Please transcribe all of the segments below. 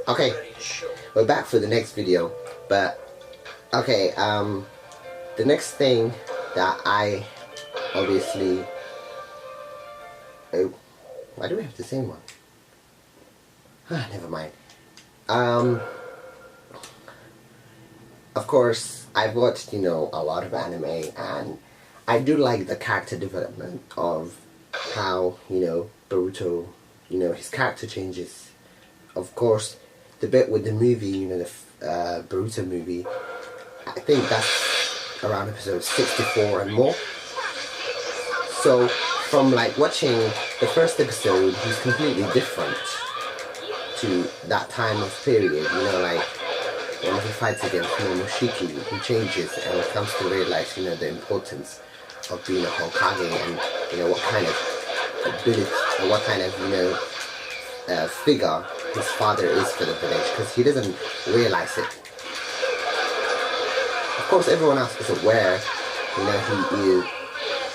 Okay, we're back for the next video, but okay, the next thing that I obviously, oh, why do we have the same one? Never mind. Of course, I've watched, a lot of anime, and I do like the character development of how, Naruto, his character changes. Of course, the bit with the movie, the Naruto movie, I think that's around episode 64 and more. So, from like watching the first episode, he's completely different to that time of period, like when he fights against Momoshiki, he changes and comes to realize, the importance of being a Hokage and, what kind of ability, or what kind of, figure his father is for the village, because he doesn't realize it. Of course, everyone else is aware, he is,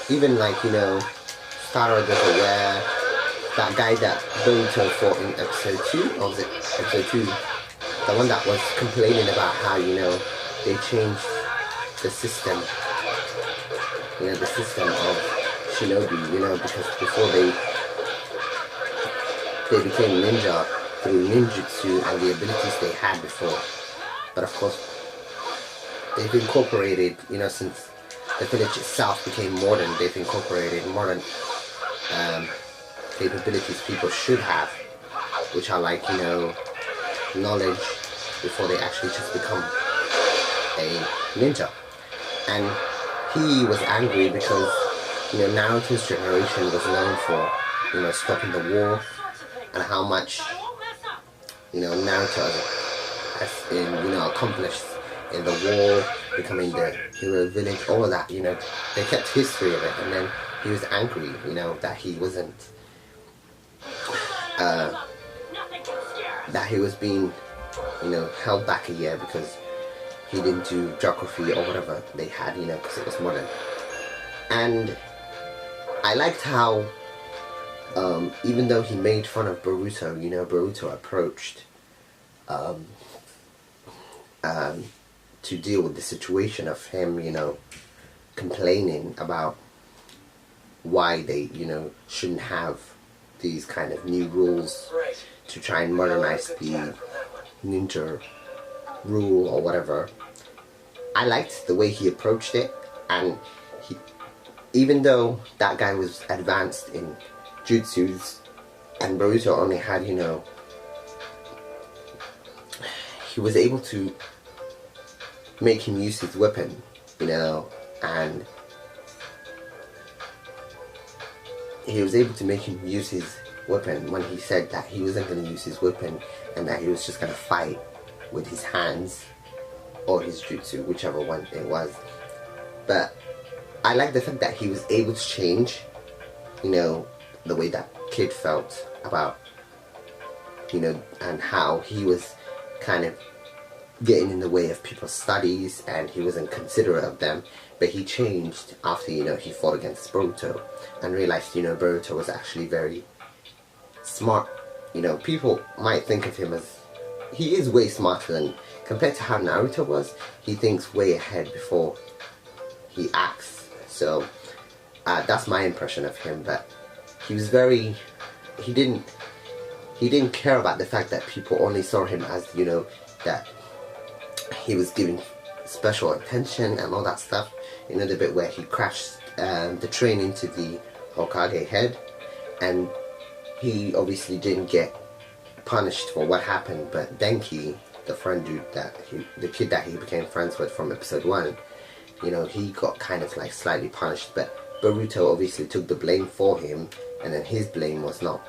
even like, Star is aware, that guy that Naruto fought in episode 2, or was it episode 2? The one that was complaining about how, they changed the system, the system of shinobi, because before they became ninja through ninjutsu and the abilities they had before. But of course, they've incorporated, since the village itself became modern, they've incorporated modern capabilities people should have, which are like, knowledge before they actually just become a ninja. And he was angry because, Naruto's generation was known for, stopping the war, and how much, Naruto has accomplished in the war, becoming the hero village, all of that, they kept history of it, and then he was angry, that he wasn't, that he was being, held back a year because he didn't do geography or whatever they had, because it was modern. And I liked how, even though he made fun of Naruto, Naruto approached to deal with the situation of him, complaining about why they, shouldn't have these kind of new rules to try and modernize the ninja rule or whatever. I liked the way he approached it, and even though that guy was advanced in jutsus and Naruto only had, he was able to make him use his weapon, and he was able to make him use his weapon when he said that he wasn't going to use his weapon and that he was just going to fight with his hands or his jutsu, whichever one it was. But I like the fact that he was able to change, the way that kid felt about, and how he was kind of getting in the way of people's studies and he wasn't considerate of them. But he changed after, he fought against Naruto and realized, Naruto was actually very smart. People might think of him as, he is way smarter than, compared to how Naruto was, he thinks way ahead before he acts. So, that's my impression of him. But he was very, he didn't care about the fact that people only saw him as, that he was giving special attention and all that stuff. The bit where he crashed the train into the Hokage head, and he obviously didn't get punished for what happened, but Denki, the friend dude the kid that he became friends with from episode 1, he got kind of like slightly punished, but Naruto obviously took the blame for him, and then his blame was not,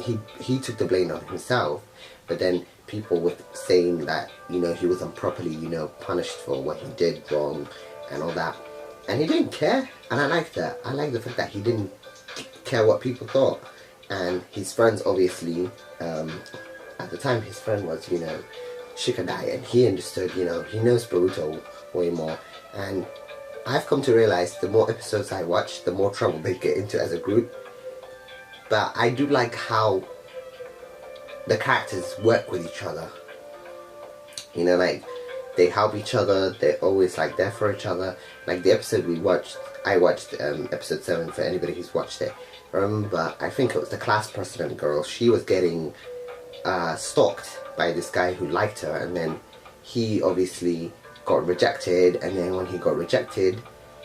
he took the blame on himself, but then people were saying that, he wasn't properly, punished for what he did wrong and all that. And he didn't care, and I like that. I like the fact that he didn't care what people thought. And his friends, obviously, at the time his friend was, Shikadai, and he understood, he knows Naruto way more. And I've come to realize the more episodes I watch, the more trouble they get into as a group. But I do like how the characters work with each other, You know, like, they help each other, they're always like there for each other. Like the episode we watched, I watched episode 7 for anybody who's watched it. I remember, I think it was the class president girl, she was getting stalked by this guy who liked her, and then he obviously got rejected, and then when he got rejected,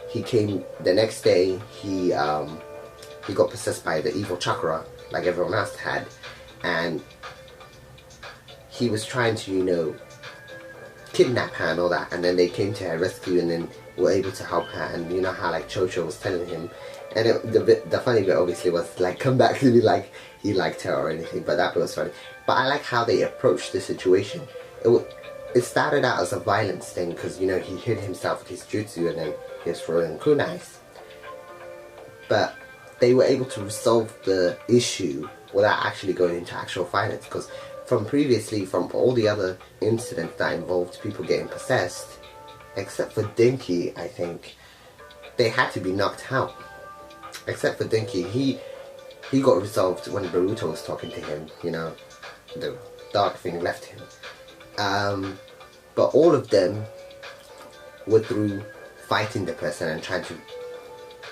he came the next day, he got possessed by the evil chakra like everyone else had, and he was trying to, you know, kidnap her and all that, and then they came to her rescue and then were able to help her. And you know how like Chocho was telling him, and the funny bit obviously was like, come back to me, like he liked her or anything, but that bit was funny. But I like how they approached the situation. It started out as a violence thing because, you know, he hid himself with his jutsu and then he was throwing kunais, but they were able to resolve the issue without actually going into actual violence, because from previously, from all the other incidents that involved people getting possessed, except for Dinky, I think, they had to be knocked out. Except for Dinky, he got resolved when Naruto was talking to him, you know, the dark thing left him. But all of them were through fighting the person and trying to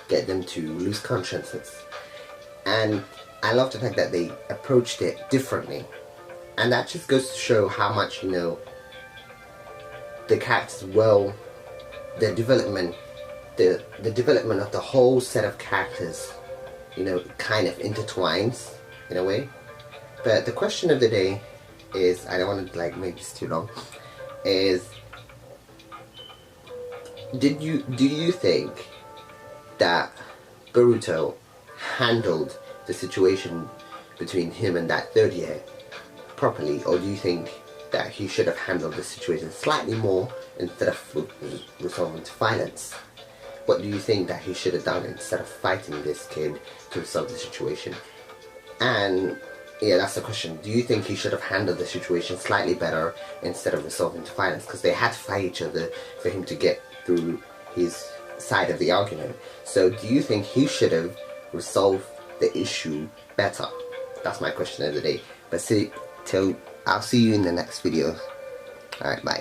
get them to lose consciousness. And I love the fact that they approached it differently. And that just goes to show how much, you know, the characters, well, their development, the development of the whole set of characters, you know, kind of intertwines in a way. But the question of the day is, I don't want to like make this too long, is do you think that Boruto handled the situation between him and that third year properly, or do you think that he should have handled the situation slightly more instead of resolving to violence? What do you think that he should have done instead of fighting this kid to resolve the situation? And yeah, that's the question. Do you think he should have handled the situation slightly better instead of resolving to violence? Because they had to fight each other for him to get through his side of the argument. So do you think he should have resolved the issue better? That's my question of the day. But I'll see you in the next video. Alright, bye.